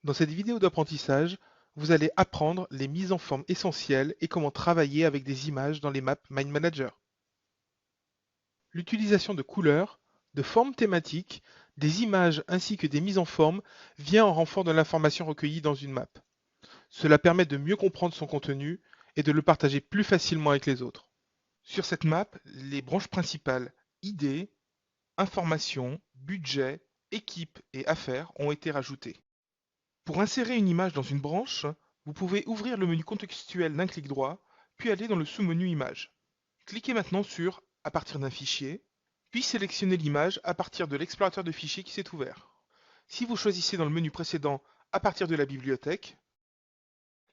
Dans cette vidéo d'apprentissage, vous allez apprendre les mises en forme essentielles et comment travailler avec des images dans les maps Mind Manager. L'utilisation de couleurs, de formes thématiques, des images ainsi que des mises en forme vient en renfort de l'information recueillie dans une map. Cela permet de mieux comprendre son contenu et de le partager plus facilement avec les autres. Sur cette map, les branches principales idées, informations, budget, équipe et affaires ont été rajoutées. Pour insérer une image dans une branche, vous pouvez ouvrir le menu contextuel d'un clic droit, puis aller dans le sous-menu Images. Cliquez maintenant sur À partir d'un fichier, puis sélectionnez l'image à partir de l'explorateur de fichiers qui s'est ouvert. Si vous choisissez dans le menu précédent À partir de la bibliothèque,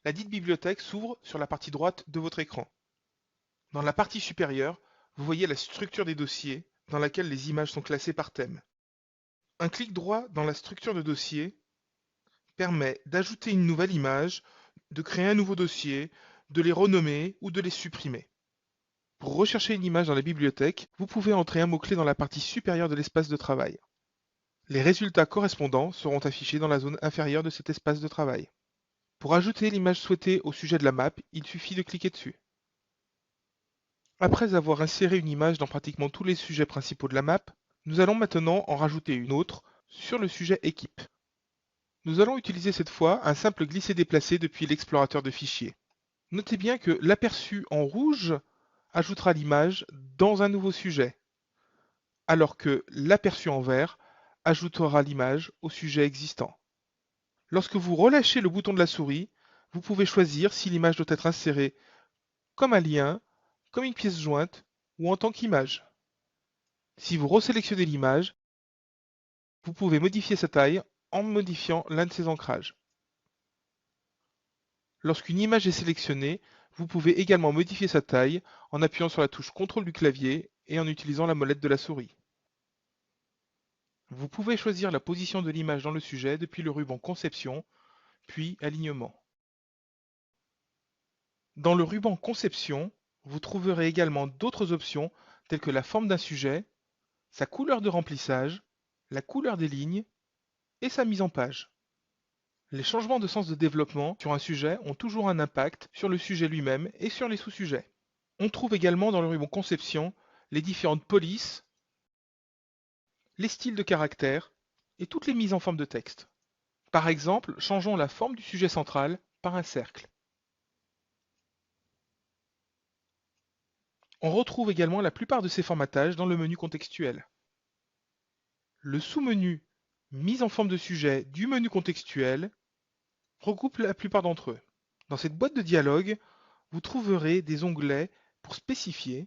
la dite bibliothèque s'ouvre sur la partie droite de votre écran. Dans la partie supérieure, vous voyez la structure des dossiers dans laquelle les images sont classées par thème. Un clic droit dans la structure de dossier permet d'ajouter une nouvelle image, de créer un nouveau dossier, de les renommer ou de les supprimer. Pour rechercher une image dans la bibliothèque, vous pouvez entrer un mot-clé dans la partie supérieure de l'espace de travail. Les résultats correspondants seront affichés dans la zone inférieure de cet espace de travail. Pour ajouter l'image souhaitée au sujet de la map, il suffit de cliquer dessus. Après avoir inséré une image dans pratiquement tous les sujets principaux de la map, nous allons maintenant en rajouter une autre sur le sujet équipe. Nous allons utiliser cette fois un simple glisser-déplacer depuis l'explorateur de fichiers. Notez bien que l'aperçu en rouge ajoutera l'image dans un nouveau sujet, alors que l'aperçu en vert ajoutera l'image au sujet existant. Lorsque vous relâchez le bouton de la souris, vous pouvez choisir si l'image doit être insérée comme un lien, comme une pièce jointe ou en tant qu'image. Si vous resélectionnez l'image, vous pouvez modifier sa taille en modifiant l'un de ses ancrages. Lorsqu'une image est sélectionnée, vous pouvez également modifier sa taille en appuyant sur la touche CTRL du clavier et en utilisant la molette de la souris. Vous pouvez choisir la position de l'image dans le sujet depuis le ruban Conception, puis Alignement. Dans le ruban Conception, vous trouverez également d'autres options telles que la forme d'un sujet, sa couleur de remplissage, la couleur des lignes et sa mise en page. Les changements de sens de développement sur un sujet ont toujours un impact sur le sujet lui-même et sur les sous-sujets. On trouve également dans le ruban Conception les différentes polices, les styles de caractères et toutes les mises en forme de texte. Par exemple, changeons la forme du sujet central par un cercle. On retrouve également la plupart de ces formatages dans le menu contextuel. Le sous-menu Mise en forme de sujet du menu contextuel regroupe la plupart d'entre eux. Dans cette boîte de dialogue, vous trouverez des onglets pour spécifier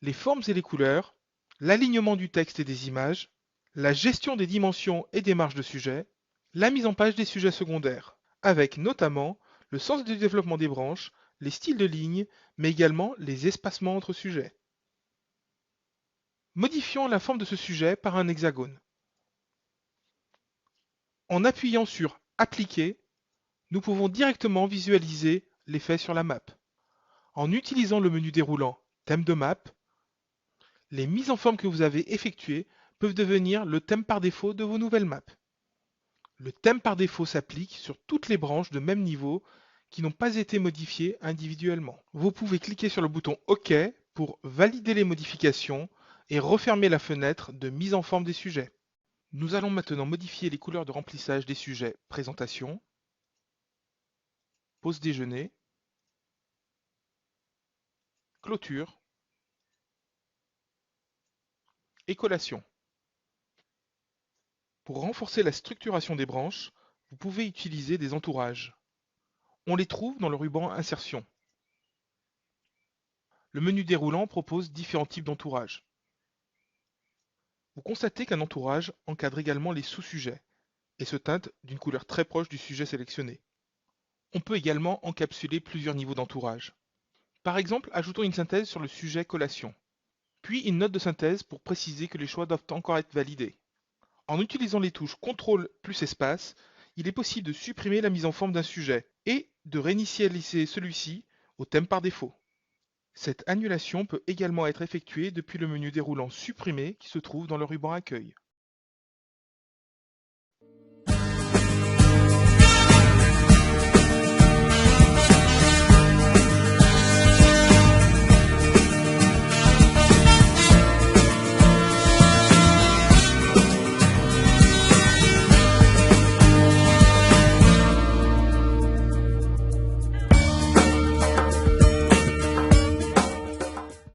les formes et les couleurs, l'alignement du texte et des images, la gestion des dimensions et des marges de sujet, la mise en page des sujets secondaires, avec notamment le sens du développement des branches, les styles de ligne, mais également les espacements entre sujets. Modifions la forme de ce sujet par un hexagone. En appuyant sur Appliquer, nous pouvons directement visualiser l'effet sur la map. En utilisant le menu déroulant Thème de map, les mises en forme que vous avez effectuées peuvent devenir le thème par défaut de vos nouvelles maps. Le thème par défaut s'applique sur toutes les branches de même niveau qui n'ont pas été modifiées individuellement. Vous pouvez cliquer sur le bouton OK pour valider les modifications et refermer la fenêtre de mise en forme des sujets. Nous allons maintenant modifier les couleurs de remplissage des sujets Présentation, Pause déjeuner, Clôture et Collation. Pour renforcer la structuration des branches, vous pouvez utiliser des entourages. On les trouve dans le ruban Insertion. Le menu déroulant propose différents types d'entourage. Vous constatez qu'un entourage encadre également les sous-sujets et se teinte d'une couleur très proche du sujet sélectionné. On peut également encapsuler plusieurs niveaux d'entourage. Par exemple, ajoutons une synthèse sur le sujet collation, puis une note de synthèse pour préciser que les choix doivent encore être validés. En utilisant les touches CTRL plus espace, il est possible de supprimer la mise en forme d'un sujet et de réinitialiser celui-ci au thème par défaut. Cette annulation peut également être effectuée depuis le menu déroulant Supprimer qui se trouve dans le ruban Accueil.